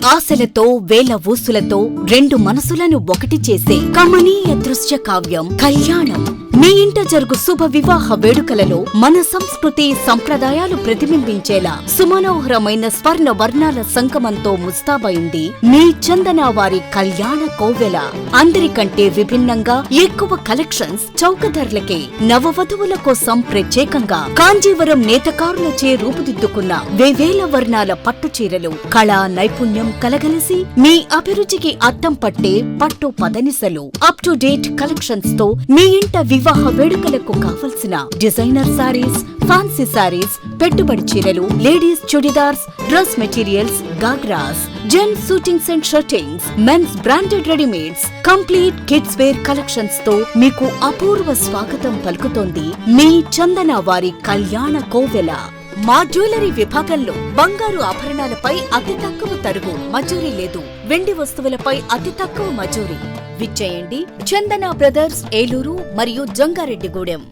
ఆశలతో వేల ఊసులతో రెండు మనసులను ఒకటి చేసే కమనీయ దృశ్య కావ్యం కళ్యాణం. మీ ఇంట జరుగు శుభ వివాహ వేడుకలలో మన సంస్కృతి సంప్రదాయాలు ప్రతిబింబించేలా సుమనోహరమైన స్వర్ణ వర్ణాల సంగమంతో ముస్తాబైంది మీ చందన వారి కళ్యాణ కోవెల. అందరికంటే విభిన్నంగా ఎక్కువ కలెక్షన్స్ చౌక ధరలకే నవవధువుల కోసం ప్రత్యేకంగా కాంజీవరం నేతకారులచే రూపుదిద్దుకున్న వేవేల వర్ణాల పట్టు చీరలు కళా నైపుణ్యం కలగలిసి మీ అభిరుచికి అద్దం పట్టే పట్టు పదనిసలు అప్ టు డేట్ కలెక్షన్స్ తో మీ ఇంట వివాహ వేడుకలకు కావలసిన డిజైనర్ సారీస్, ఫ్యాన్సీ సారీస్, పెట్టుబడి చీరలు, ladies churidars, dress materials, ghagras, gents suitings and shirtings, mens branded readymades, complete kids wear collections తో మీకు అపూర్వ స్వాగతం పలుకుతోంది మీ చందన వారి కళ్యాణ కోవెల. మా జ్యువెలరీ విభాగంలో బంగారు ఆభరణాలపై అతి తక్కువ తరుగు మజూరీ లేదు. వెండి వస్తువులపై అతి తక్కువ మజూరీ. విచ్చేయండి చందన బ్రదర్స్, ఏలూరు మరియు జంగారెడ్డిగూడెం.